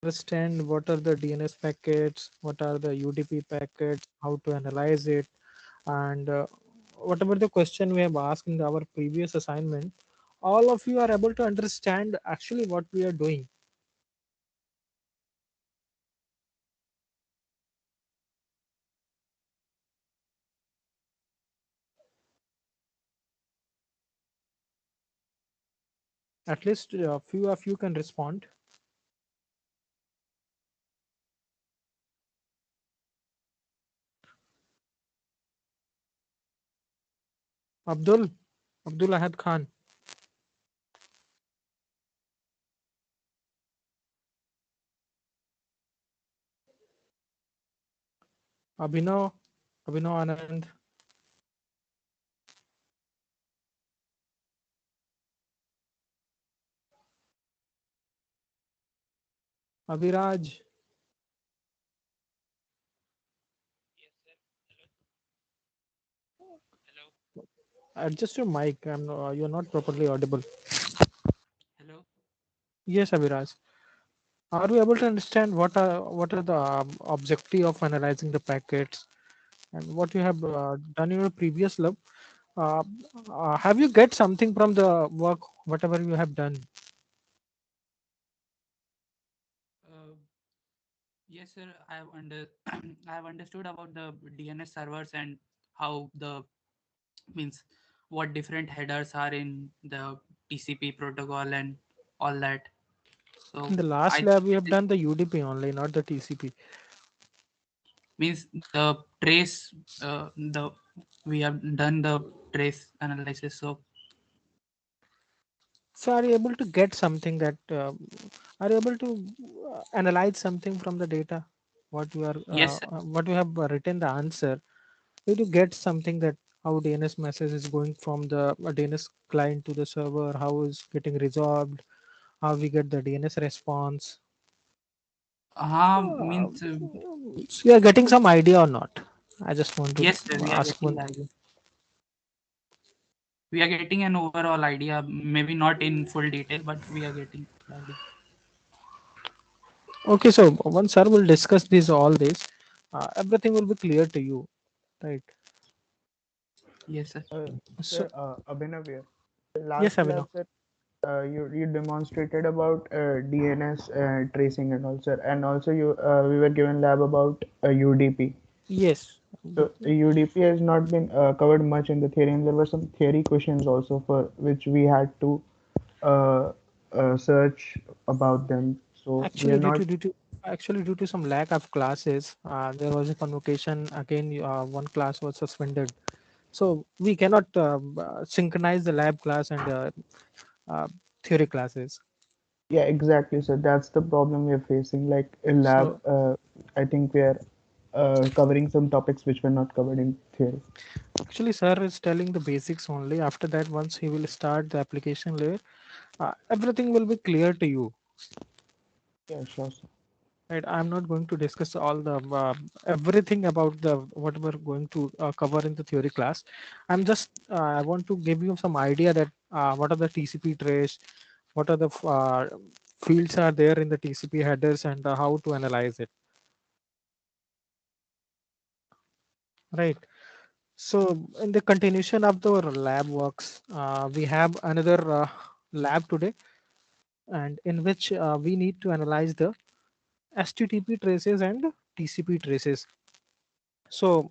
understand what are the DNS packets, what are the UDP packets, how to analyze it, and whatever the question we have asked in our previous assignment, all of you are able to understand actually what we are doing. At least a few of you can respond. Abdul, Abdul Ahad Khan, Abhinav, Abhinav Anand, Abhiraj. Adjust your mic. You're not properly audible. Hello. Yes, Abhiraj. Are we able to understand what are the objective of analyzing the packets and what you have done in your previous lab? Uh, have you get something from the work, whatever you have done? Uh, yes, sir. I have I have understood about the DNS servers and how the means what different headers are in the TCP protocol and all that. In So the last I lab, we have done the UDP only, not the TCP. means the trace the we have done the trace analysis. So So, are you able to get something that are you able to analyze something from the data? yes, sir. What you have written the answer. Did you get something that how DNS message is going from the DNS client to the server? How is getting resolved? How we get the DNS response? Uh, Means so you are getting some idea or not? I just want to yes, sir. We are ask getting one. the idea. We are getting an overall idea. Maybe not in full detail, but we are getting the idea. Okay, so once sir will discuss this all this, everything will be clear to you, right? Yes, sir. So Sir, Abhinav here. yes, Last Abhinav. lab, sir, you demonstrated about DNS tracing and all, sir, and also we were given lab about UDP. Yes. So UDP has not been covered much in the theory, and there were some theory questions also for which we had to uh, search about them. So we are Actually, not. due to some lack of classes, there was a convocation again. One class was suspended, so we cannot synchronize the lab class and uh, theory classes. Yeah, exactly. So that's the problem we are facing. Like in lab, So I think we are covering some topics which were not covered in theory. actually, sir is telling the basics only. After that, once he will start the application layer, everything will be clear to you. Yeah, sure, sir. Right, I'm not going to discuss all the everything about the what we're going to cover in the theory class. I want to give you some idea that what are the TCP trace, what are the fields are there in the TCP headers, and how to analyze it. Right. So in the continuation of the lab works, we have another lab today, and in which we need to analyze the HTTP traces and TCP traces. So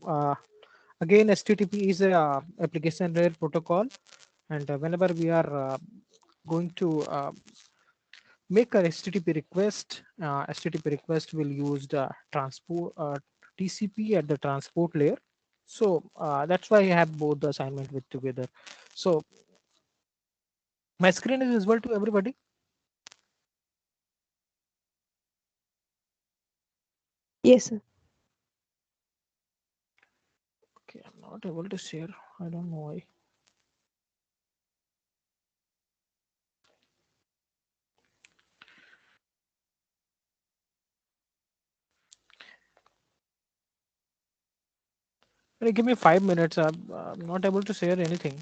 again, HTTP is a application layer protocol, and whenever we are going to make a HTTP request, HTTP request will use the transport TCP at the transport layer. So that's why I have both the assignment with together. So my screen is visible to everybody. Yes, sir. Okay, I'm not able to share. I don't know why. Give me 5 minutes. I'm not able to share anything.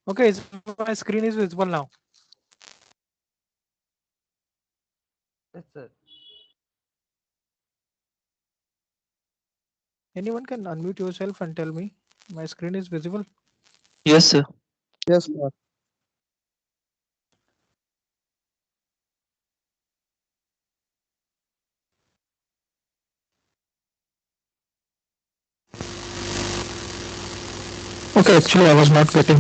Okay, is my screen is visible now? Yes, sir. Anyone can unmute yourself and tell me my screen is visible. Yes, sir. Yes, sir. Okay, actually, I was not getting.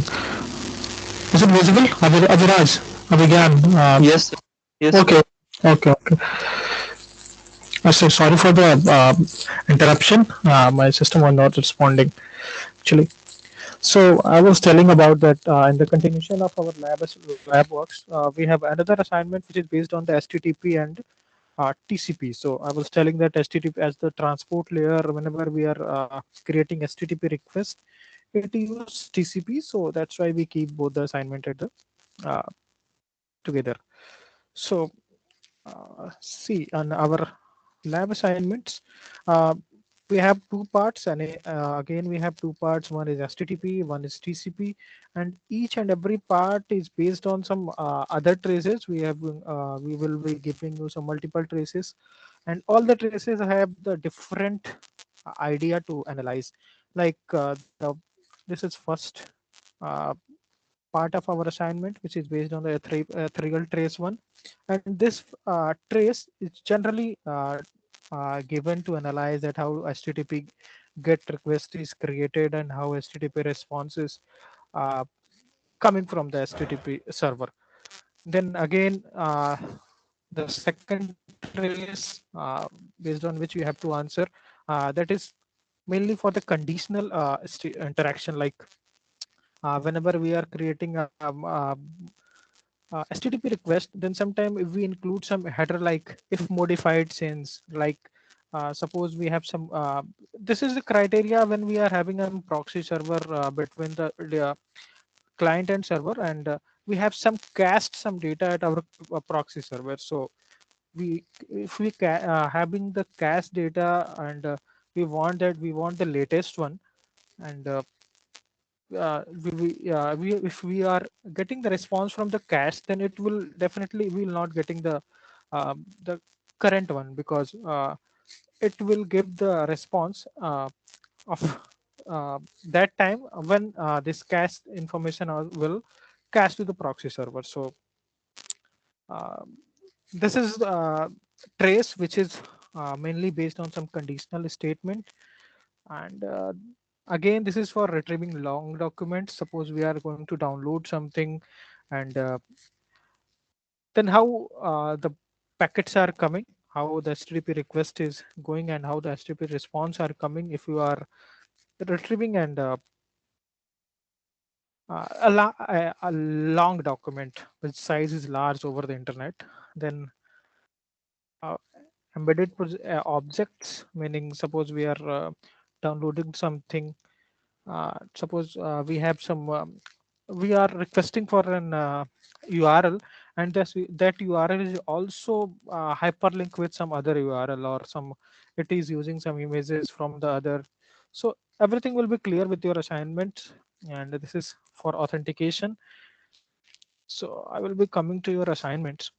Is it visible? Aviraj, Abhigyan. Yes, sir. Yes, sir. Okay, okay. So sorry for the interruption. My system was not responding actually. So I was telling about that in the continuation of our lab works, we have another assignment which is based on the HTTP and TCP. So I was telling that HTTP as the transport layer. Whenever we are creating HTTP request, it use TCP. So that's why we keep both the assignment at the uh, together. So see on our lab assignments, uh, we have two parts, and again we have two parts. One is HTTP, one is TCP, and each and every part is based on some other traces. We will be giving you some multiple traces, and all the traces have the different idea to analyze. Like this is first uh, part of our assignment, which is based on the ethereal trace one, and this trace is generally given to analyze that how HTTP get request is created and how HTTP response is uh, coming from the HTTP server. Then again, the second trace based on which you have to answer, that is mainly for the conditional interaction, like whenever we are creating HTTP request, then sometime if we include some header like if modified since, like suppose we have some this is the criteria when we are having a proxy server between the client and server, and we have some cached some data at our proxy server. So we if we having the cache data, and we want the latest one, and if we are getting the response from the cache, then it will definitely we will not getting the current one, because it will give the response of that time when this cache information will cache to the proxy server. So uh, this is trace which is mainly based on some conditional statement, and again this is for retrieving long documents. Suppose we are going to download something, and then how the packets are coming, how the HTTP request is going, and how the HTTP response are coming. If you are retrieving and a long document which size is large over the internet, then uh, embedded objects, meaning suppose we are downloading something, suppose we have some we are requesting for an URL, and that URL is also hyperlink with some other URL, or some it is using some images from the other. So everything will be clear with your assignment, and this is for authentication. So I will be coming to your assignments.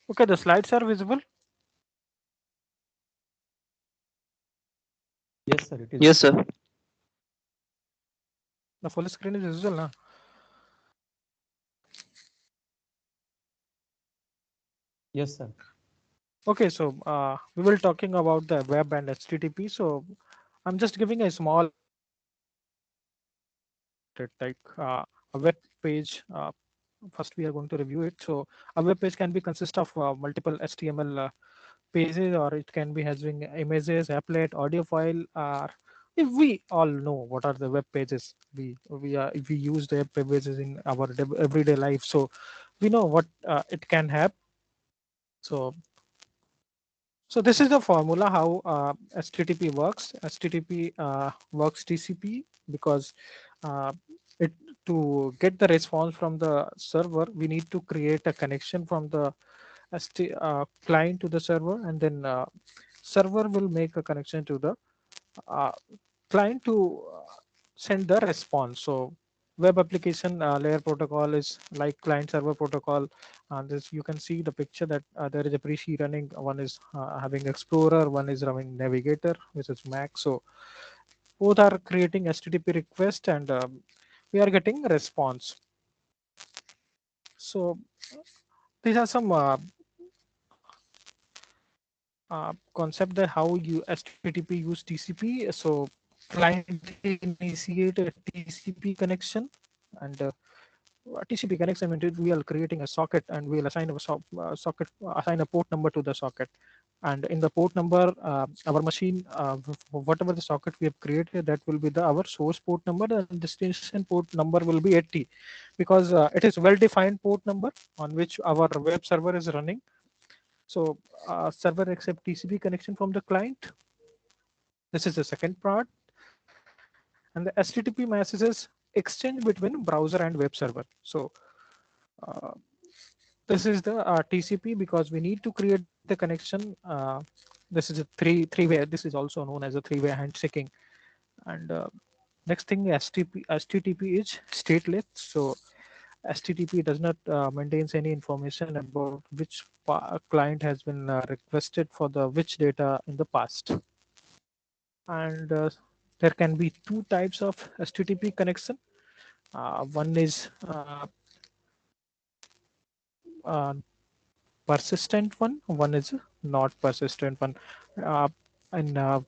Okay, the slides are visible. Yes, sir. The full screen is visible now. Okay, so we will talking about the web and HTTP. So I'm just giving a small it like a web page. First, we are going to review it. So a web page can be consist of multiple HTML pages, or it can be having images, applet, audio file. Or if we all know what are the web pages, we use the web pages in our everyday life. So we know what it can have. So this is the formula how HTTP works. HTTP works TCP because uh, it to get the response from the server, we need to create a connection from the client to the server, and then server will make a connection to the uh, client to send the response. So web application layer protocol is like client server protocol. And this you can see the picture that there is a pre running. One is having Explorer, one is running Navigator, which is Mac. So both are creating HTTP request, and we are getting response. So these are some concept that how you HTTP use TCP. So client initiate a TCP connection, and TCP connection means we are creating a socket, and we'll assign a socket, assign a port number to the socket, and in the port number, our machine, whatever the socket we have created, that will be the our source port number, and destination port number will be 80, because it is well defined port number on which our web server is running. So server accept TCP connection from the client. This is the second part, and the HTTP messages exchange between browser and web server. So uh, this is the TCP, because we need to create the connection. This is a three-way. This is also known as a three-way handshaking. And next thing, HTTP is stateless. So HTTP does not maintains any information about which client has been requested for the which data in the past. And there can be two types of HTTP connection. One is uh, persistent one is not persistent one. And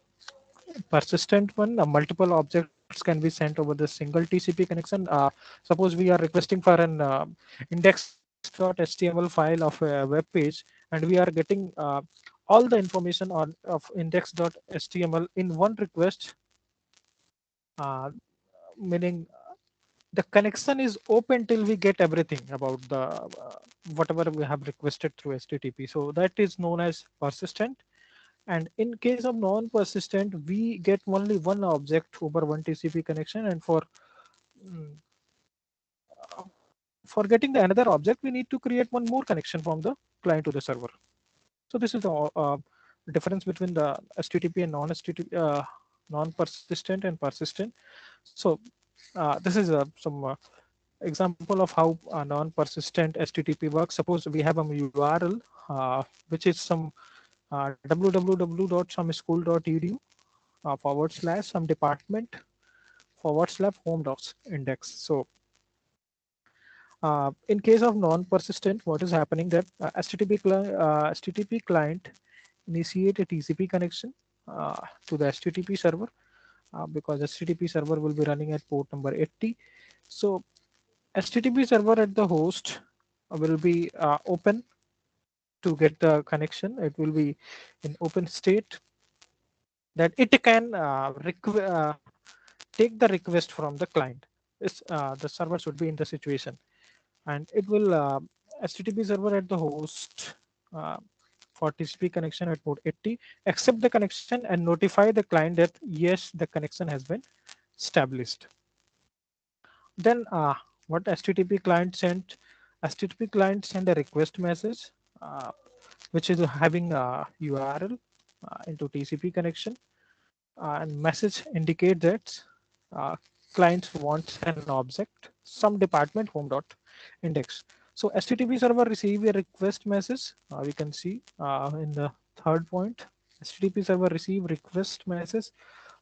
persistent one, multiple objects can be sent over the single TCP connection. Suppose we are requesting for an index.html file of a web page, and we are getting all the information on of index.html in one request, uh, meaning the connection is open till we get everything about the whatever we have requested through HTTP. So that is known as persistent. And in case of non-persistent, we get only one object over one TCP connection, and mm, for getting the another object, we need to create one more connection from the client to the server. So this is the difference between the HTTP and non-HTTP, non-persistent and persistent. So this is some example of how non-persistent HTTP works. Suppose we have a URL, which is some www.someschool.edu / some department / home docs index. So in case of non-persistent, what is happening that HTTP client initiate a TCP connection to the HTTP server, because HTTP server will be running at port number 80. So HTTP server at the host will be open to get the connection. It will be in open state, that it can take the request from the client. The server should be in the situation, and it will HTTP server at the host for TCP connection at port 80 accept the connection and notify the client that yes, the connection has been established. Then what HTTP client sent? HTTP client send a request message, uh, which is having a URL into TCP connection, and message indicate that uh, client wants an object, some department home dot index. So HTTP server receive a request message. We can see in the third point, HTTP server receive request message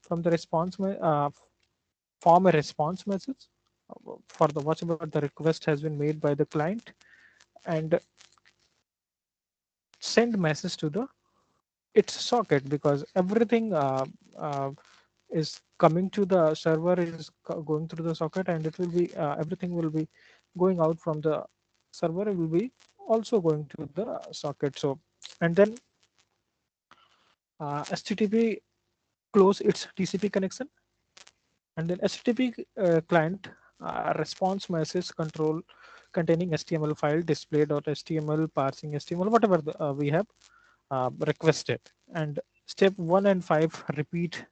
from the form a response message for the whatever the request has been made by the client, and send message to the its socket, because everything is coming to the server, is going through the socket, and it will be everything will be going out from the server, it will be also going to the socket. So and then HTTP close its TCP connection, and then HTTP client response message control containing HTML file display.html parsing HTML whatever we have requested. And step 1 and 5 repeat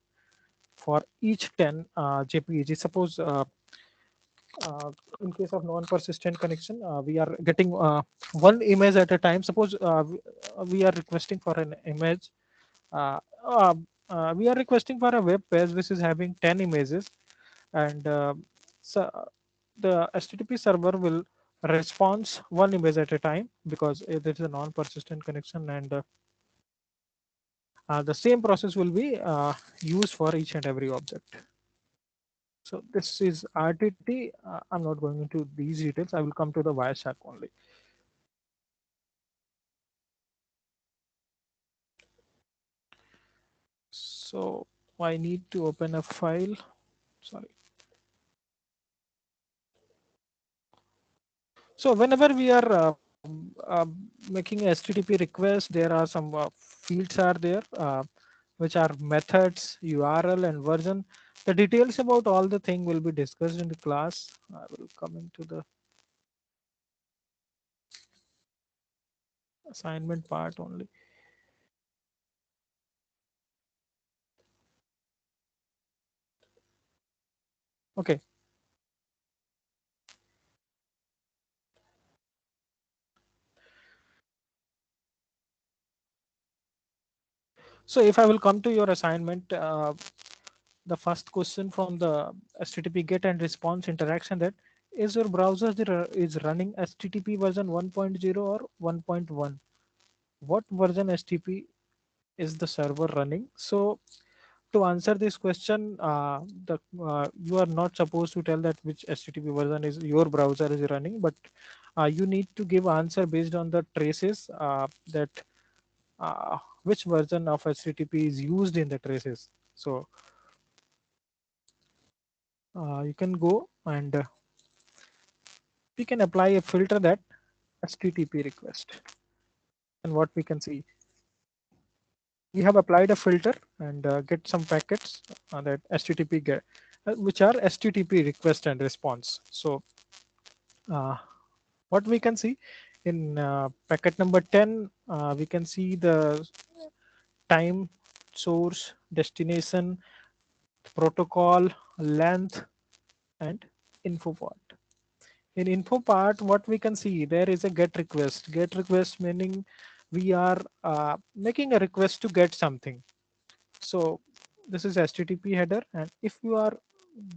for each 10 JPEG. Suppose in case of non-persistent connection, we are getting one image at a time. Suppose we are requesting for an image. Uh, uh, we are requesting for a web page which is having 10 images, and so the HTTP server will respond one image at a time, because there is a non-persistent connection, and the same process will be used for each and every object. So this is RTT. I'm not going into these details. I will come to the Wireshark only. So I need to open a file. Sorry. So whenever we are making a HTTP request, there are some fields are there, which are methods, URL, and version. The details about all the thing will be discussed in the class. I will come into the assignment part only. Okay. So if I will come to your assignment, the first question from the HTTP get and response interaction, that is your browser is running HTTP version 1.0 or 1.1. What version HTTP is the server running? So to answer this question, you are not supposed to tell that which HTTP version is your browser is running, but you need to give answer based on the traces that which version of HTTP is used in the traces. So you can go and we can apply a filter that HTTP request. And what we can see, we have applied a filter and get some packets that HTTP get, which are HTTP request and response. So uh, what we can see in packet number 10, we can see the time, source, destination, protocol, length, and info part. In info part, what we can see, there is a get request. Get request meaning we are making a request to get something. So this is HTTP header, and if you are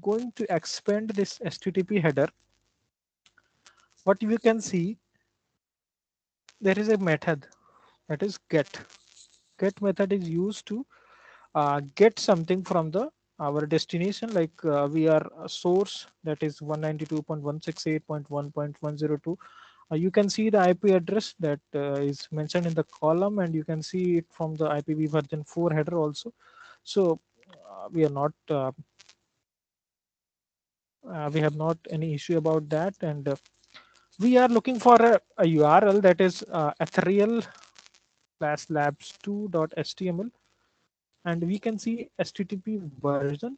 going to expand this HTTP header, what you can see, there is a method that is get. Get method is used to get something from the our destination, like we are a source that is 192.168.1.102. You can see the IP address that is mentioned in the column, and you can see it from the IPv version 4 header also. So we are not we have not any issue about that, and we are looking for a URL that is ethereal slash labs2.html, and we can see HTTP version.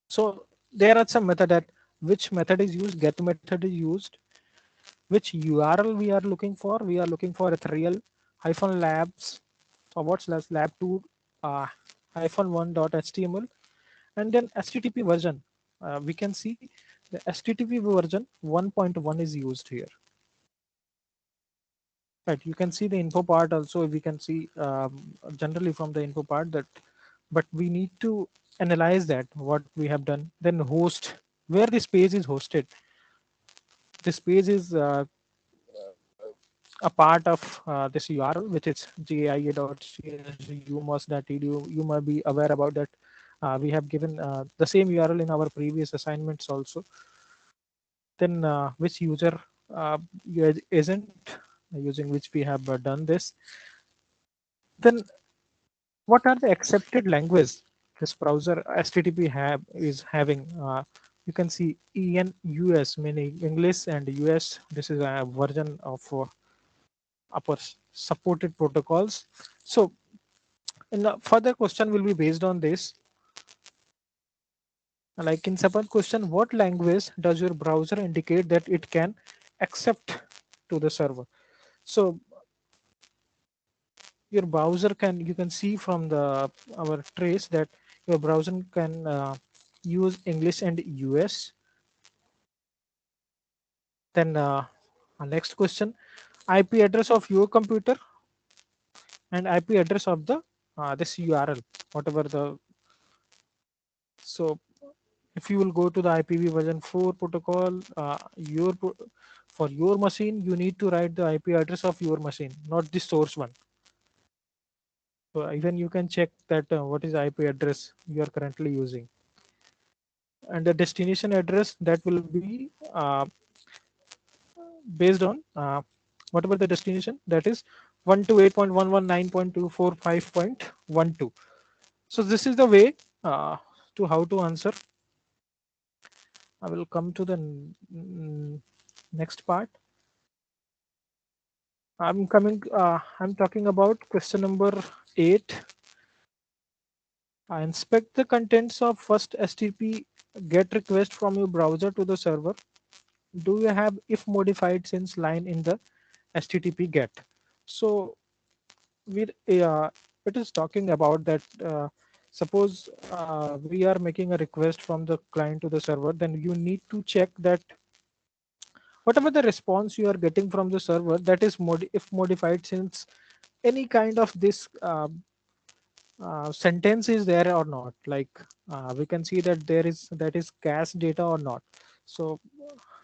So there are some method that which method is used, get method is used, which URL we are looking for. We are looking for ethereal hyphen labs forward slash lab2 hyphen 1.html, and then HTTP version. We can see the HTTP version 1.1 is used here. Right, you can see the info part also. We can see generally from the info part that, but we need to analyze that what we have done. Then host, where this page is hosted. This page is a part of this URL, which is gia.csu.umos.edu. You might be aware about that. We have given the same URL in our previous assignments also. Then which user isn't using which we have done this. Then what are the accepted language this browser HTTP is having? You can see EN/US, meaning English and US. This is a version of upper supported protocols. So, in the further question will be based on this. Like in second question, what language does your browser indicate that it can accept to the server? So your browser can, you can see from the our trace that your browser can use English and US. Then our next question, IP address of your computer and IP address of the this URL, whatever the. So if you will go to the IPv version 4 protocol, for your machine, you need to write the IP address of your machine, not the source one. So even you can check that what is IP address you are currently using, and the destination address that will be based on whatever the destination, that is 128.119.245.12. So this is the way to how to answer. I will come to the next part. I'm talking about question number 8. Inspect the contents of first HTTP GET request from your browser to the server. Do you have if modified since line in the HTTP GET? So we it is talking about that suppose we are making a request from the client to the server, then you need to check that whatever the response you are getting from the server, that is if modified since any kind of this sentence is there or not. Like we can see that there is, that is cache data or not. So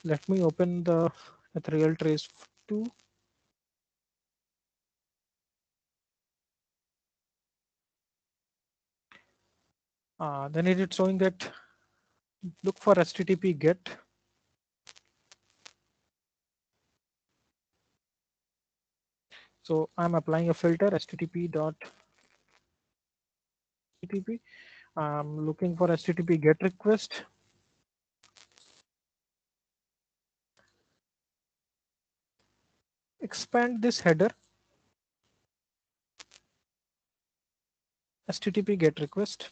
let me open the ethereal trace 2. Then it is showing that look for HTTP GET. So I'm applying a filter HTTP dot HTTP. I'm looking for HTTP GET request. Expand this header HTTP GET request.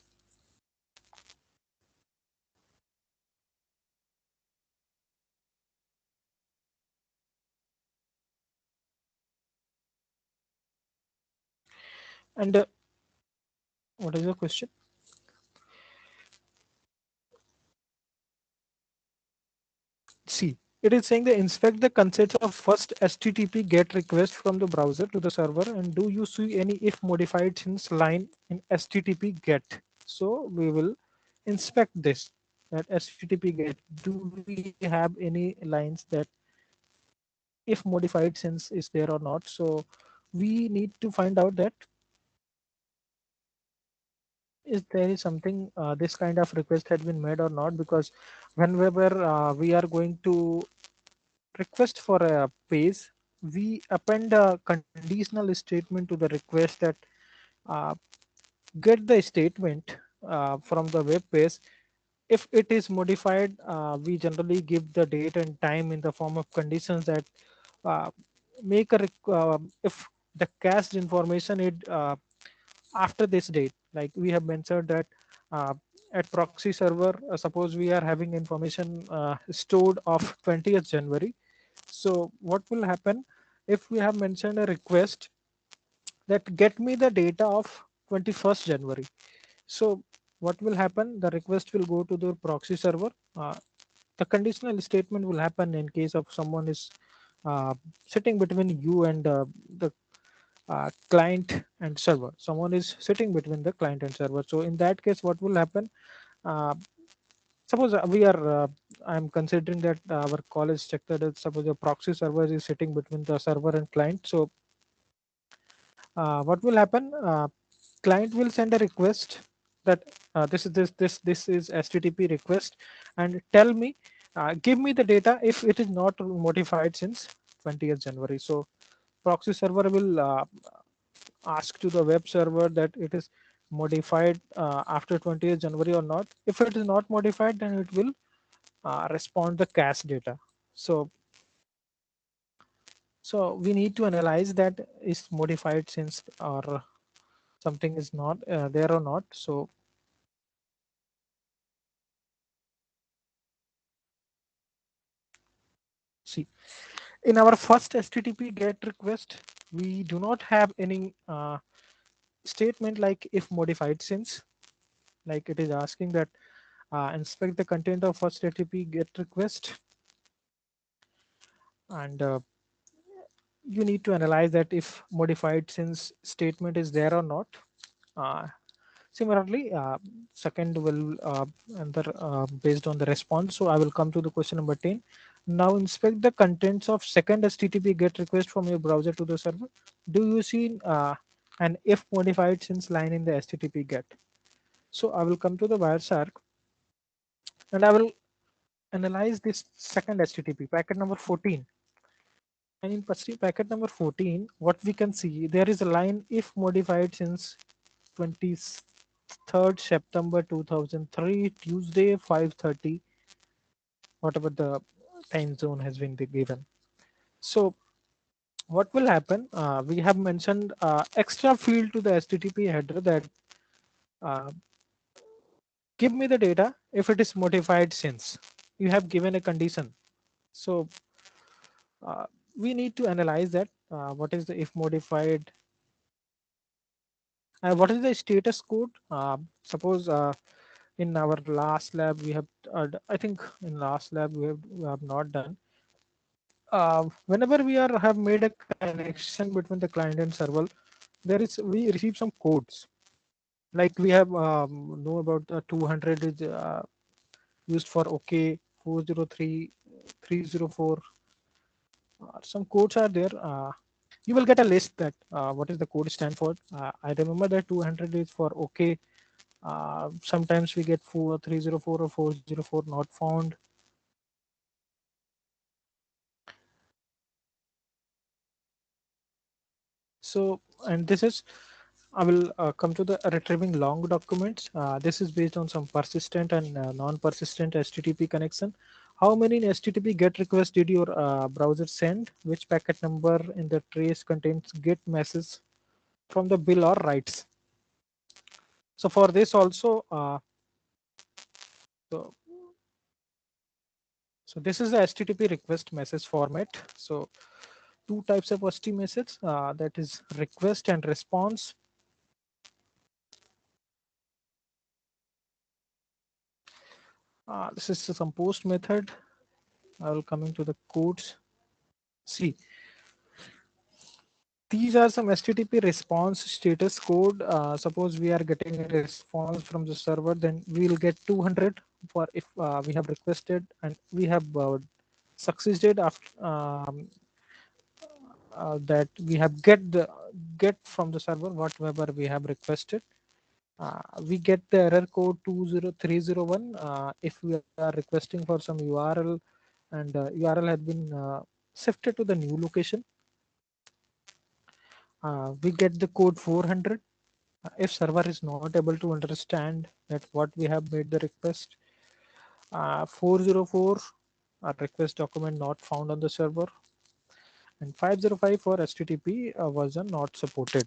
And what is the question? See, it is saying that inspect the contents of first HTTP GET request from the browser to the server, and do you see any if modified since line in HTTP GET? So we will inspect this, that HTTP GET. Do we have any lines that if modified since is there or not? So we need to find out that is there is something this kind of request had been made or not, because whenever we are going to request for a page, we append a conditional statement to the request that uh, get the statement from the web page. If it is modified, we generally give the date and time in the form of conditions that uh, make a if the cached information is after this date. Like we have mentioned that uh, at proxy server, suppose we are having information stored of 20th January. So what will happen if we have mentioned a request that get me the data of 21st January? So what will happen? The request will go to the proxy server. The conditional statement will happen in case of someone is sitting between you and the client and server. Someone is sitting between the client and server. So in that case, what will happen? Uh, suppose we are I'm considering that our college sector that suppose a proxy server is sitting between the server and client. So what will happen, client will send a request that this is http request, and tell me, give me the data if it is not modified since 20th January. So proxy server will ask to the web server that it is modified after 20th January or not. If it is not modified, then it will respond the cache data. So we need to analyze that is modified since or something is not there or not. So see, in our first HTTP GET request, we do not have any statement like if modified since, like it is asking that inspect the content of first HTTP GET request, and you need to analyze that if modified since statement is there or not. Uh, Similarly, second will answer based on the response. So I will come to the question number 10. Now inspect the contents of second HTTP GET request from your browser to the server. Do you see an if modified since line in the HTTP GET? So I will come to the Wireshark and I will analyze this second HTTP packet number 14. And in packet number 14, what we can see, there is a line if modified since 23rd September 2003, Tuesday 5:30, whatever the time zone has been given. So what will happen? We have mentioned extra field to the HTTP header that uh, give me the data if it is modified since. You have given a condition. So uh, we need to analyze that. What is the if modified? What is the status code? Suppose in our last lab we have, I think in last lab we have not done. Whenever we are have made a connection between the client and server, there is we receive some codes. Like we have know about 200 is used for OK, 403, 304. Some codes are there. You will get a list that what is the code stand for. I remember that 200 is for OK. Sometimes we get 304 or 404 not found. So, and this is, I will come to the retrieving long documents. This is based on some persistent and non-persistent HTTP connection. How many HTTP GET requests did your browser send? Which packet number in the trace contains GET message from the bill or writes? So for this also, so, so this is the HTTP request message format. So two types of HTTP message, that is request and response. This is some post method. I will coming to the codes. See, these are some HTTP response status code. Suppose we are getting a response from the server, then we will get 200 for if we have requested and we have succeeded after that we have get from the server whatever we have requested. We get the error code 20301 if we are requesting for some URL and URL has been shifted to the new location. We get the code 400 if server is not able to understand that what we have made the request. 404 request document not found on the server, and 505 for HTTP version not supported.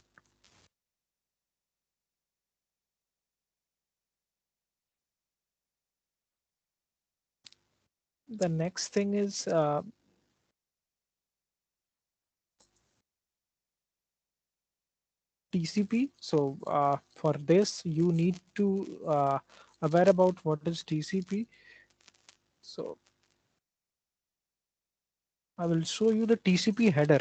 The next thing is TCP. So for this you need to aware about what is TCP. So I will show you the TCP header.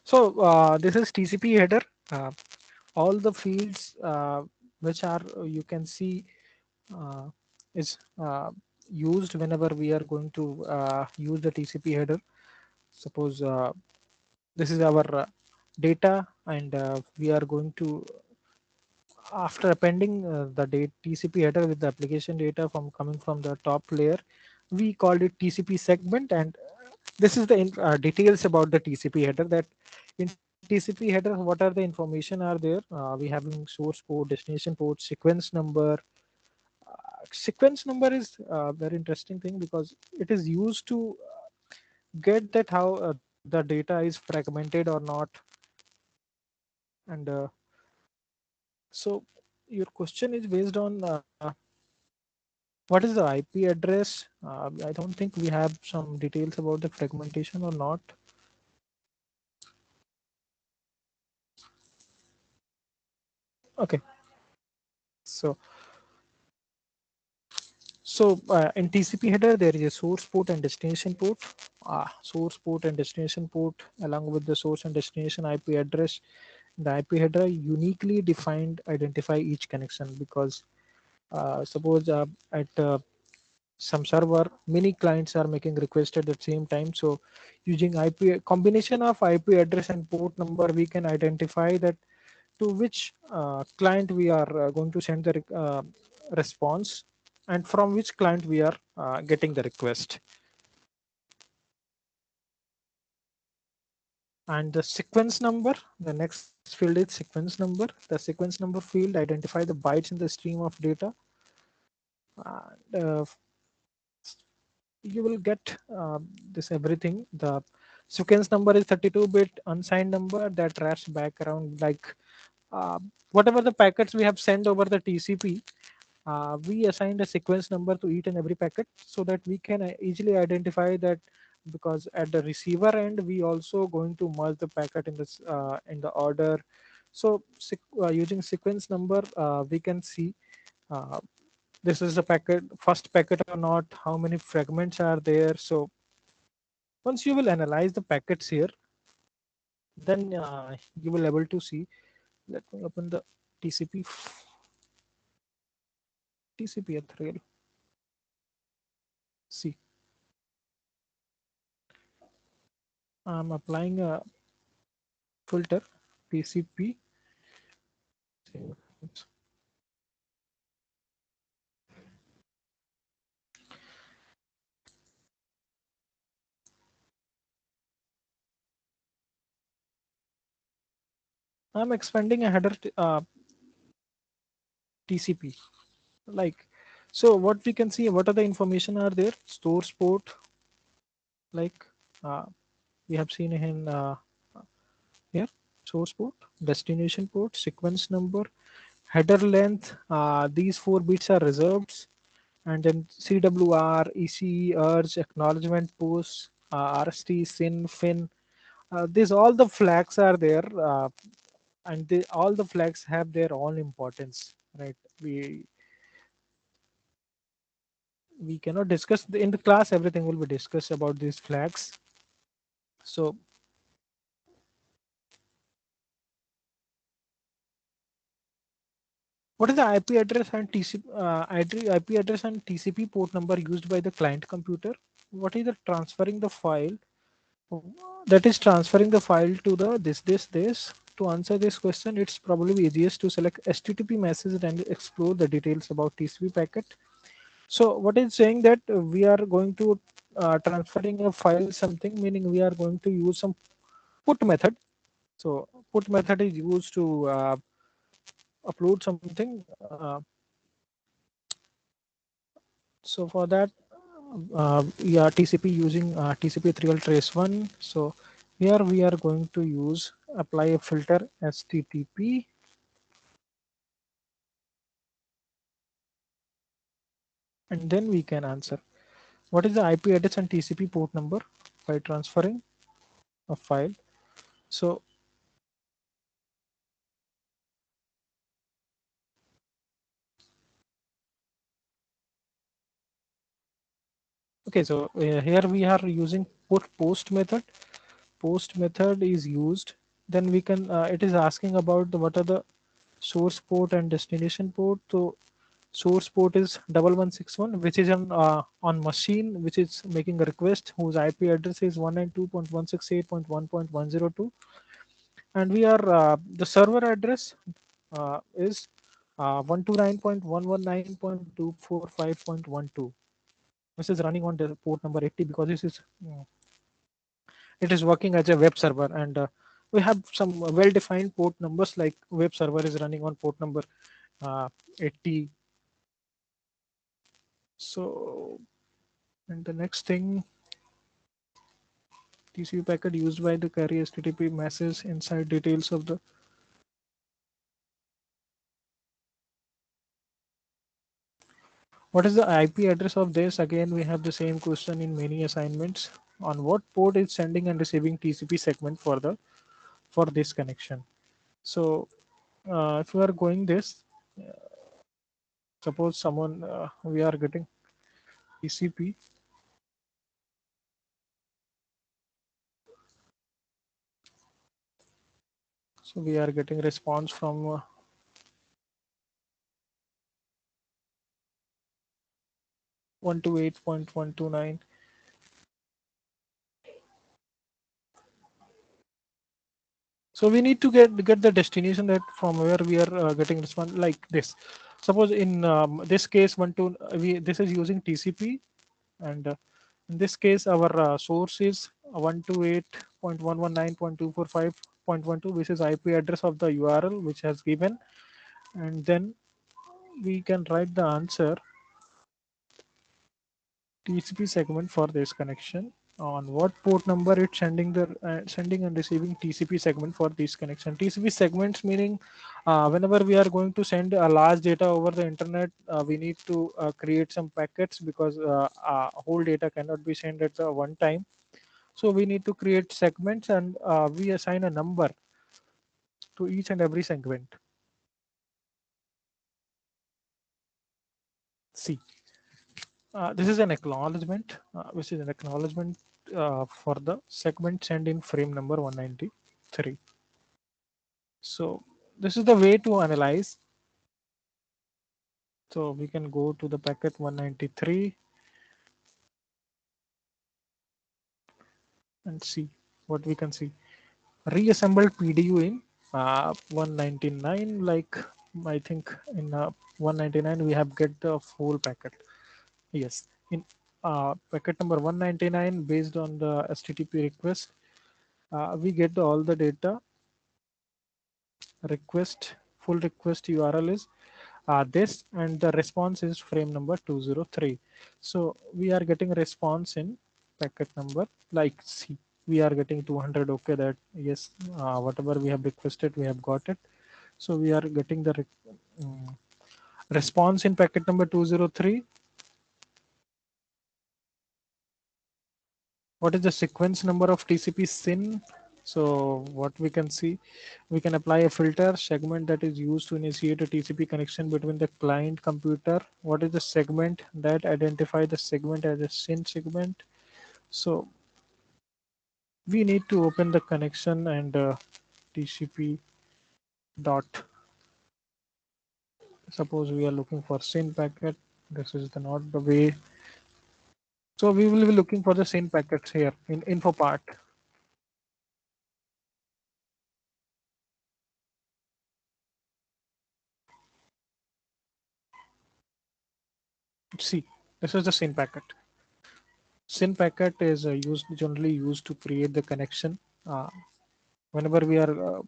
So this is TCP header. Uh, all the fields which are you can see uh, is used whenever we are going to use the TCP header. Suppose this is our data, and we are going to, after appending the TCP header with the application data from coming from the top layer, we called it TCP segment. And this is the details about the TCP header, that in TCP header what are the information are there. We having source port, destination port, sequence number. Sequence number is a very interesting thing because it is used to get that how the data is fragmented or not. And so your question is based on what is the IP address. I don't think we have some details about the fragmentation or not. Okay, so in TCP header, there is a source port and destination port. Source port and destination port, along with the source and destination IP address. The IP header uniquely defined identify each connection, because suppose at some server, many clients are making requests at the same time. So using IP combination of IP address and port number, we can identify that to which client we are going to send the response, and from which client we are getting the request. And the sequence number, the next field is sequence number. The sequence number field identify the bytes in the stream of data. And you will get this everything. The sequence number is 32-bit unsigned number that wraps back around, like whatever the packets we have sent over the TCP. We assigned a sequence number to each and every packet so that we can easily identify that, because at the receiver end we also going to merge the packet in the order. So using sequence number, we can see uh, this is the packet, first packet or not, how many fragments are there. So once you will analyze the packets here, then you will able to see. Let me open the TCP TCP ethereal. See, I'm applying a filter TCP. I'm expanding a header TCP. Like, so what we can see, what are the information are there? Source port, like uh, we have seen in here, source port, destination port, sequence number, header length. These 4 bits are reserved, and then CWR, ECE, urge, acknowledgement post, RST, SYN, FIN. These all the flags are there, and all the flags have their own importance, right? We cannot discuss in the class. Everything will be discussed about these flags. So what is the IP address and TCP IP address and TCP port number used by the client computer? What is the transferring the file? That is transferring the file to the this. To answer this question, it's probably easiest to select HTTP message and explore the details about TCP packet. So what is saying that we are going to transferring a file something, meaning we are going to use some put method. So put method is used to upload something. So for that, yeah, TCP using TCP ethereal trace one. So here we are going to use apply a filter HTTP, and then we can answer what is the IP address and TCP port number by transferring a file. So okay, so here we are using put post method. post method is used, then we can it is asking about what are the source port and destination port. So source port is 1161, which is on machine which is making a request whose IP address is 192.168.1.102, and we are the server address is 129.119.245.12, which is running on the port number 80, because this is it is working as a web server, and we have some well-defined port numbers, like web server is running on port number 80. So, and the next thing, TCP packet used by the carrier HTTP message inside details of the. What is the IP address of this? Again, we have the same question in many assignments. On what port is sending and receiving TCP segment for this connection? So, if we are going this, suppose someone we are getting TCP. So we are getting response from 128.129. So we need to get the destination that from where we are getting response, like this. Suppose in this case, this is using TCP, and in this case our source is 128.119.245.12, which is IP address of the URL which has given, and then we can write the answer TCP segment for this connection. On what port number it's sending and receiving TCP segment for this connection. TCP segments meaning whenever we are going to send a large data over the internet, we need to create some packets, because whole data cannot be sent at the one time. So we need to create segments, and we assign a number to each and every segment. C. This is an acknowledgement, which is an acknowledgement for the segment sent in frame number 193. So this is the way to analyze. So we can go to the packet 193 and see what we can see. Reassembled PDU in 199, like I think in 199 we have get the full packet. Yes, in packet number 199, based on the HTTP request, we get all the data. Request, full request URL is this, and the response is frame number 203. So we are getting response in packet number, like C. We are getting 200. Okay, that yes, whatever we have requested, we have got it. So we are getting the response in packet number 203. What is the sequence number of TCP SYN? So what we can see, we can apply a filter segment that is used to initiate a TCP connection between the client computer. What is the segment that identify the segment as a SYN segment? So we need to open the connection and TCP dot. Suppose we are looking for SYN packet. This is not the way. So we will be looking for the SYN packets here in info part. See, this is the SYN packet. SYN packet is generally used to create the connection. Whenever we are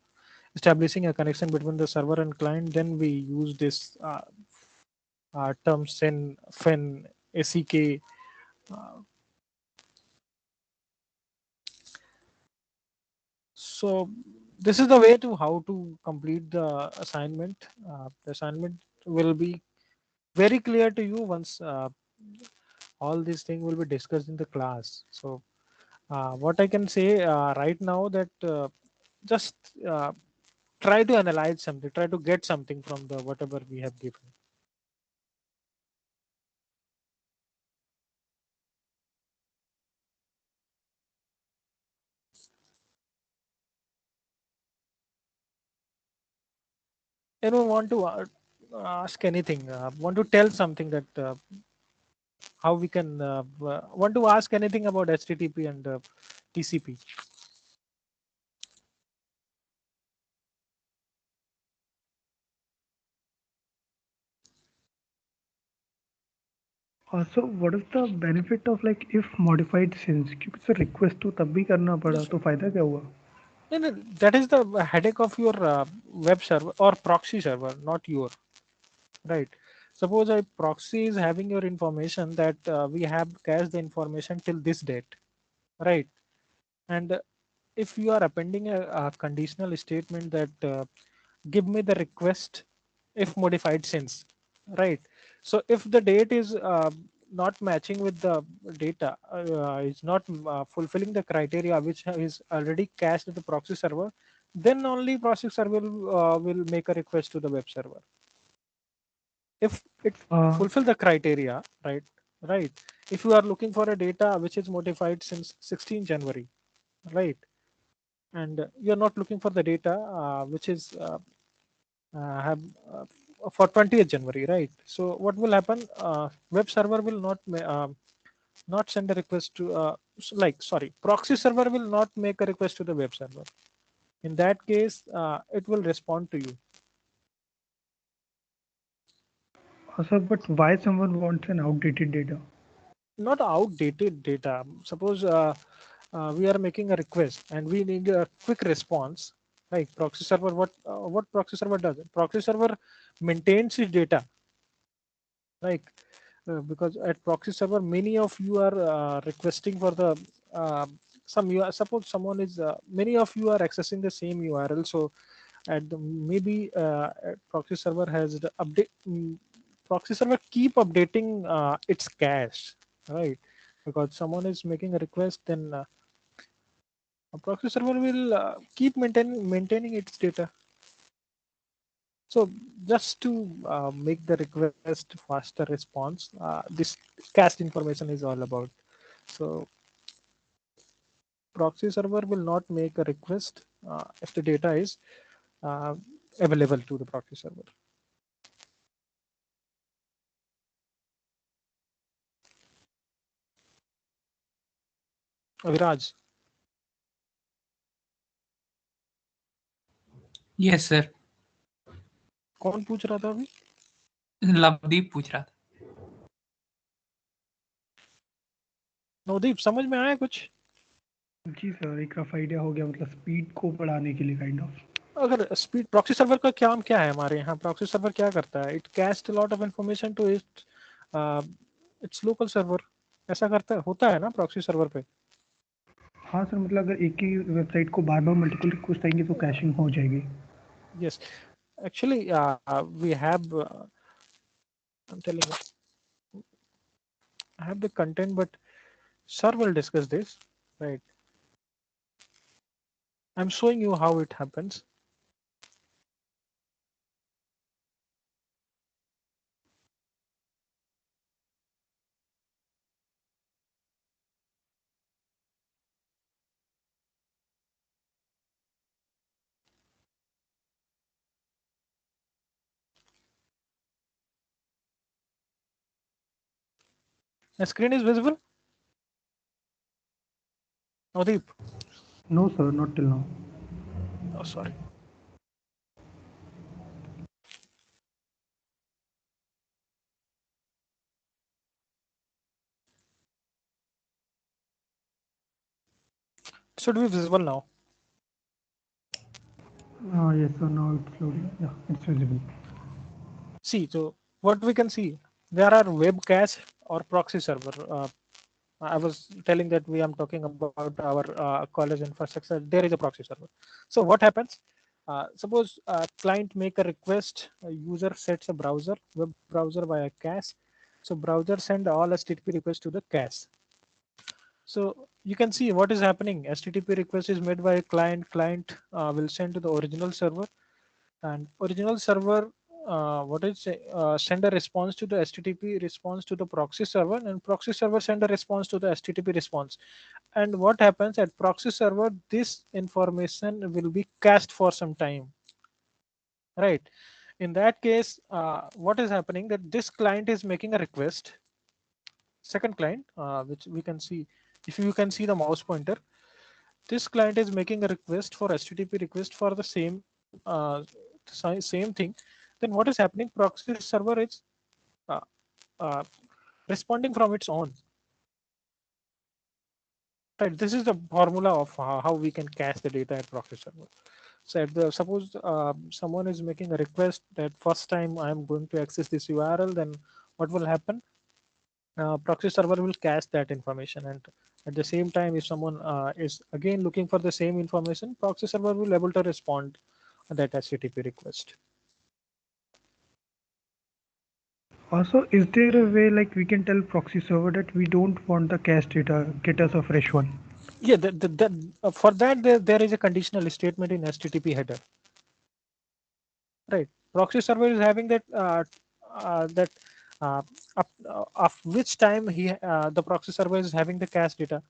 establishing a connection between the server and client, then we use this term SYN, FIN, SEK. Uh, so this is the way to how to complete the assignment. The assignment will be very clear to you once all these things will be discussed in the class. So what I can say right now, that just try to analyze something, try to get something from the whatever we have given. anyone want to ask anything? Want to tell something that how we can want to ask anything about HTTP and TCP? So what is the benefit of like if modified since क्योंकि sir request तो तब भी करना पड़ा Yes. तो फायदा क्या हुआ? No, that is the headache of your web server or proxy server, not your, right? Suppose a proxy is having your information that we have cached the information till this date, right? And if you are appending a conditional statement that give me the request if modified since, right? So if the date is not matching with the data, is not fulfilling the criteria which is already cached at the proxy server, then only proxy server will make a request to the web server if it Uh, fulfill the criteria, right? If you are looking for a data which is modified since 16 January, right? And you're not looking for the data which is have for 20th January, right? So what will happen? Web server will not send a request to like sorry, proxy server will not make a request to the web server. In that case, it will respond to you. sir, but why someone wants an outdated data? Not outdated data. Suppose we are making a request and we need a quick response. Like proxy server, what proxy server does? Proxy server maintains its data, like because at proxy server many of you are requesting for the uh, some you are, suppose someone is many of you are accessing the same URL. So at the, maybe proxy server has the update. Proxy server keep updating its cache, right? Because someone is making a request, then a proxy server will keep maintaining its data. So just to make the request faster response, this cached information is all about. So proxy server will not make a request if the data is uh, available to the proxy server. Viraj, Yes, sir. कौन पूछ रहा था अभी? लवदीप पूछ रहा था. नवदीप समझ में आया कुछ? जी सर, एक रफ आइडिया हो गया, मतलब स्पीड को बढ़ाने के लिए काइंड ऑफ. अगर स्पीड प्रॉक्सी सर्वर का काम क्या है हमारे यहाँ? प्रॉक्सी सर्वर क्या करता है? It cast lot of information to its local server. ऐसा करता है, होता है ना प्रॉक्सी सर्वर पे? हाँ सर, मतलब अगर एक ही वेबसाइट को बार बार मल्टीपल रिक्वेस्ट आएंगे तो कैशिंग हो जाएगी. Yes, actually, we have. I'm telling you, I have the content, but sir will discuss this, right? I'm showing you how it happens. The screen is visible. Navdeep. No sir, not till now. Oh, sorry. It should be visible now. Yes sir, now it's loading. Yeah, it's visible. See, so what we can see, there are web cache or proxy server. I was telling that we am talking about our college infrastructure. There is a proxy server. So what happens? Suppose client make a request, a user sets a browser, web browser via cache. So browser send all HTTP requests to the cache. So you can see what is happening. HTTP request is made by a client. Client will send to the original server, and original server what is send a response to the HTTP response to the proxy server, and proxy server send a response to the HTTP response. And what happens at proxy server? This information will be cached for some time, right? In that case, what is happening that this client is making a request. Second client, which we can see, if you can see the mouse pointer, this client is making a request for HTTP request for the same thing. Then what is happening? Proxy server is uh, uh, responding from its own. Right. This is the formula of how we can cache the data at proxy server. So suppose someone is making a request that first time I am going to access this URL, then what will happen? Proxy server will cache that information, and at the same time, if someone is again looking for the same information, proxy server will able to respond that HTTP request. Also, is there a way like we can tell proxy server that we don't want the cache data, get us a fresh one? Yeah, for that there is a conditional statement in HTTP header. Right, proxy server is having that that of which time the proxy server is having the cache data.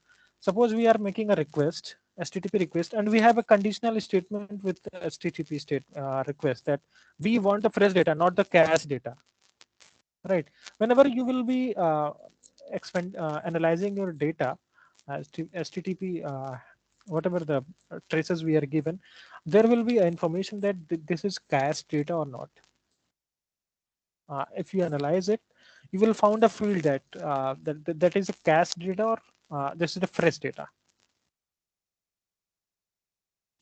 Suppose we are making a request, HTTP request, and we have a conditional statement with the HTTP request that we want the fresh data, not the cache data. Right. Whenever you will be analyzing your data as HTTP, whatever the traces we are given, there will be information that this is cache data or not. If you analyze it, you will find a field that is a cache data or this is the fresh data.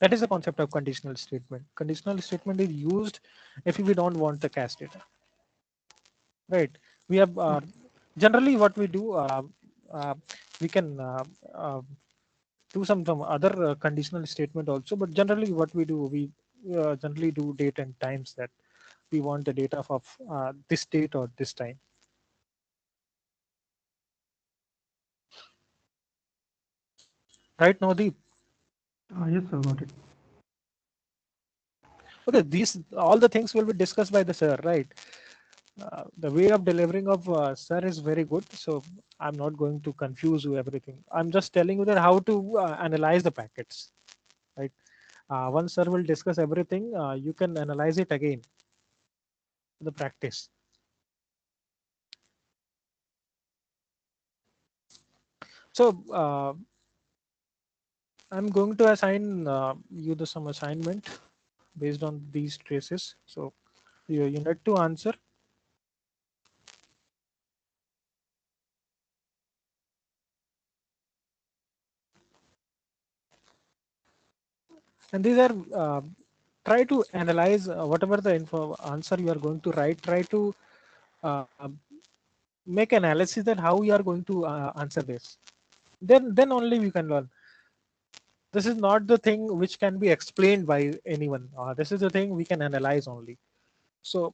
That is the concept of conditional statement. Conditional statement is used if we don't want the cache data. Right. We have generally what we do. Uh, we can do some other conditional statement also, but generally what we do, we generally do date and times that we want the data of this date or this time. Right now, Yes, sir, got it. okay, these all the things will be discussed by the sir, right? The way of delivering of sir is very good, so I'm not going to confuse you everything. I'm just telling you that how to analyze the packets, right? Once sir will discuss everything, you can analyze it again, the practice. So I'm going to assign you some assignment based on these traces. So you need to answer. And these are try to analyze whatever the answer you are going to write. Try to uh, make analysis that how you are going to answer this. Then only we can learn. This is not the thing which can be explained by anyone. This is the thing we can analyze only. So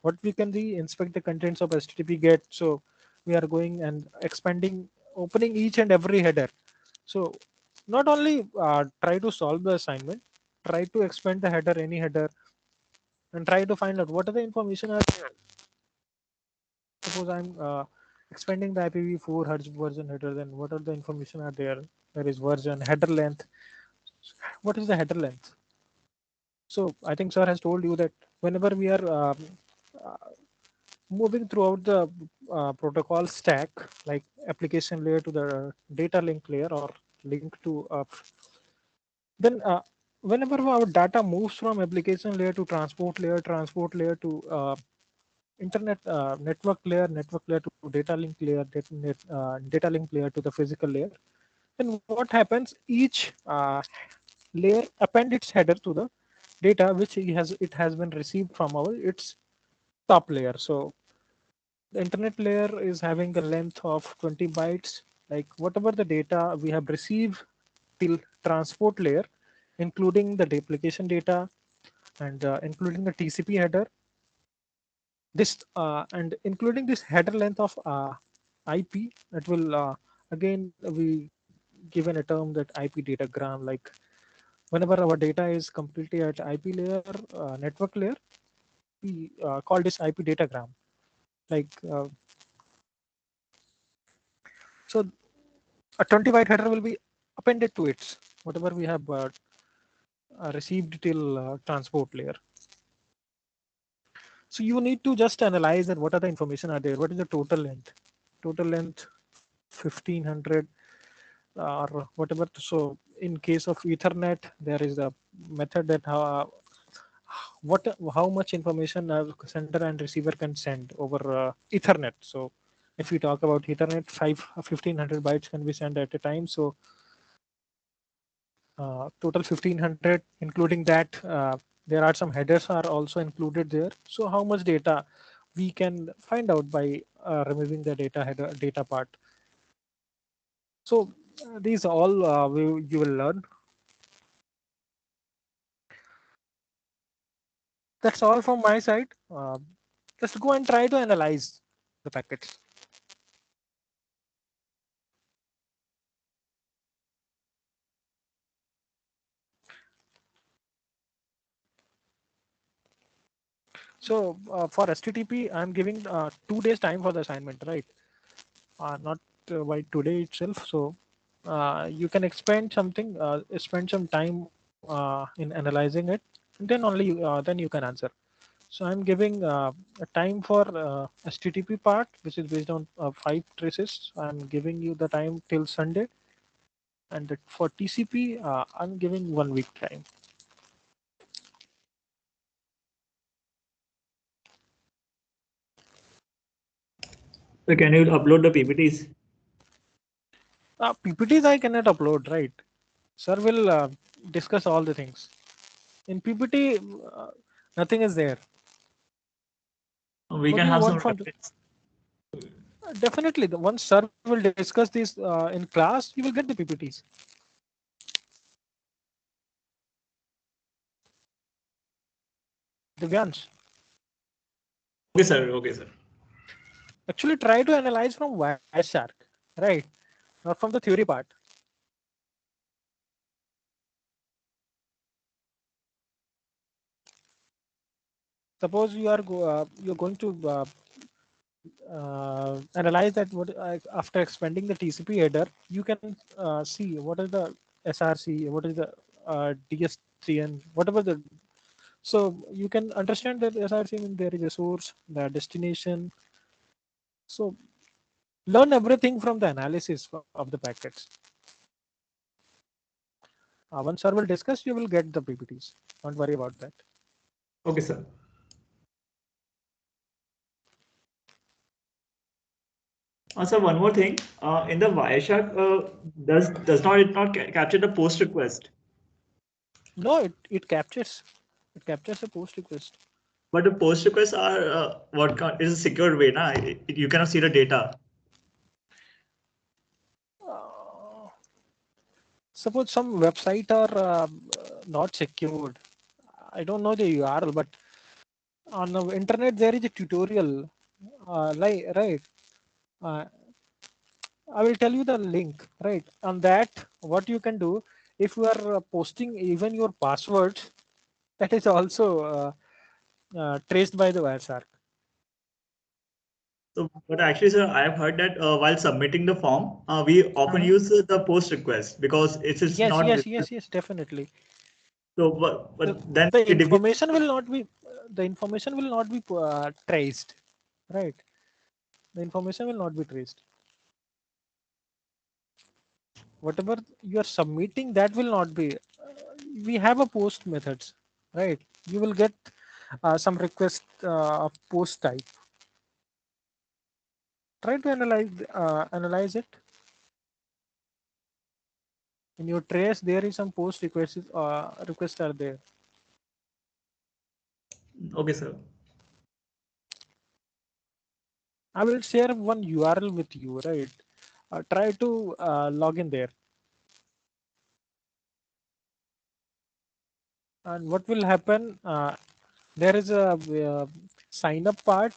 what we can do, inspect the contents of HTTP GET. So we are going and expanding, opening each and every header. So not only try to solve the assignment, try to expand the header, any header, and try to find out what are the information are there. Suppose I'm expanding the IPv4 version header, then what are the information are there? There is version, header length. What is the header length? So I think sir has told you that whenever we are uh, moving throughout the protocol stack, like application layer to the data link layer or link to then whenever our data moves from application layer to transport layer to internet network layer to data link layer, data link layer to the physical layer, then what happens? Each layer append its header to the data which it has been received from our its top layer. So the internet layer is having a length of 20 bytes, like whatever the data we have received till transport layer, including the application data and including the TCP header, this and including this header length of IP, it will again we given a term that IP datagram. Like whenever our data is completely at IP layer, network layer, we call this IP datagram. Like so, a 20 byte header will be appended to it, whatever we have received till transport layer. So you need to just analyze that what are the information are there, what is the total length, 1500 or whatever. So in case of Ethernet, there is a method that what how much information a sender and receiver can send over Ethernet. So if we talk about Ethernet, 1500 bytes can be sent at a time. So total 1500, including that, there are some headers are also included there. So how much data we can find out by removing the data header data part. So these all you will learn. That's all from my side. Just go and try to analyze the packets. So for HTTP, I'm giving 2 days time for the assignment, right? Not by today itself. So you can spend some time in analyzing it, and then only then you can answer. So I'm giving a time for HTTP part, which is based on 5 traces. I'm giving you the time till Sunday, and for TCP, I'm giving 1 week time. So can you upload the PPTs? PPTs I cannot upload, right? Sir will discuss all the things. In PPT, nothing is there. We What can do you have want some from? reference. Definitely, the once sir will discuss this in class, you will get the PPTs. Divyansh, Okay, sir. Okay, sir. actually try to analyze from Wireshark, right? Not from the theory part. Suppose you're going to analyze that what after expanding the TCP header, you can see what is the SRC, what is the DSCN, whatever the. So you can understand that SRC means there is a source, the destination. So learn everything from the analysis of the packets. Once sir will discuss, you will get the PPTs. Don't worry about that. Okay, sir. Also, one more thing. In the Wireshark, does not it not capture the post request? No, it captures. It captures a post request. But the post requests are is a secure way, na? You cannot see the data. Uh, Suppose some website are not secured. I don't know the URL, but on the internet there is a tutorial. Like right, uh, I will tell you the link. Right on that, what you can do if you are posting even your passwords, that is also traced by the Wireshark. So, but actually, sir, I have heard that while submitting the form, we often Uh-huh. use the post request because it is Yes, not yes, visible. yes, yes, definitely. So, The, but then the it defeats. information will not be traced, right? The information will not be traced. Whatever you are submitting, that will not be. We have a post methods, right? You will get some request of post type. Try to analyze it. In your trace, there is some post requests. Requests are there. Okay, sir. I will share one URL with you, right? Try to log in there. And what will happen? There is a sign up part,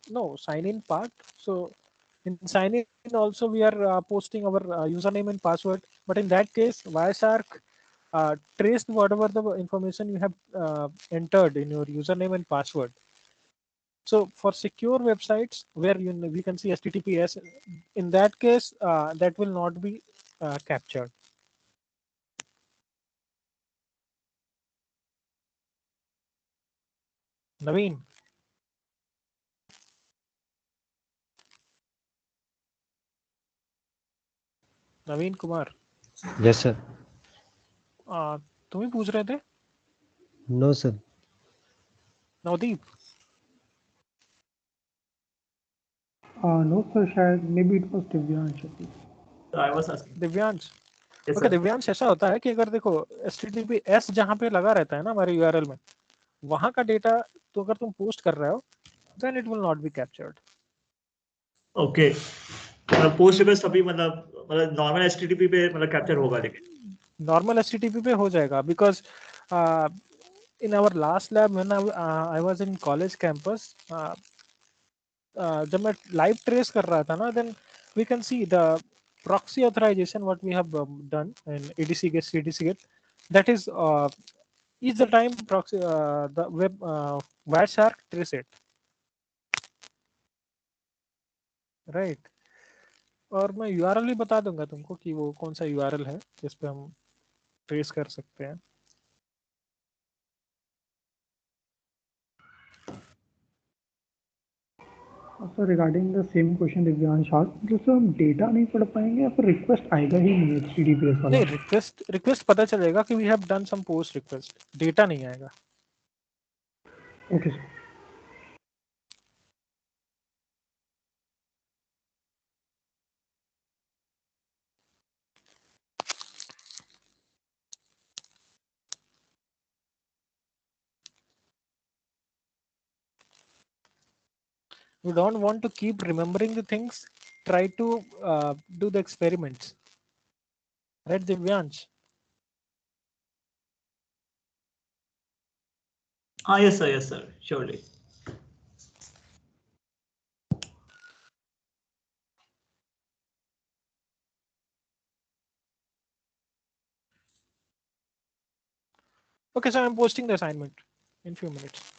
no sign in part. So in sign in also we are posting our username and password. But in that case, Wireshark traced whatever the information you have entered in your username and password. So for secure websites where we can see HTTPS, in that case that will not be captured. Naveen. Naveen Kumar, yes sir. तुम ही पूछ रहे थे? No sir. Navdeep? No, sir. शायद maybe it was Divyansh. I think. So I was asking. Divyansh? Yes, okay, sir. Divyansh ऐसा होता है कि अगर देखो HTTPS जहाँ पे लगा रहता है ना हमारे यूआरएल में, वहां का डेटा तो अगर तुम पोस्ट कर रहे हो then it will not be captured. Okay, post request अभी मतलब नॉर्मल एचटीटीपी पे मतलब कैप्चर होगा लेकिन नॉर्मल HTTP पे हो जाएगा because in our last lab when I was in college campus, जब मैं live trace कर रहा था ना, then we can see the proxy authorization what we have done in ADC get CDC get, that is the time proxy the web Wireshark trace it, right? और मैं URL भी बता दूंगा तुमको कि वो कौन सा URL है जिस पे हम ट्रेस कर सकते हैं. Also regarding the same question Divyansh asked, जैसे हम डेटा नहीं पढ़ पाएंगे या फिर रिक्वेस्ट आएगा ही नहीं HTTPS वाला? नहीं, रिक्वेस्ट पता चलेगा कि we have done some post request, data नहीं आएगा. Okay, sir. You don't want to keep remembering the things, try to do the experiments, right Divyansh? yes sir, surely. Okay, so I'm posting the assignment in few minutes.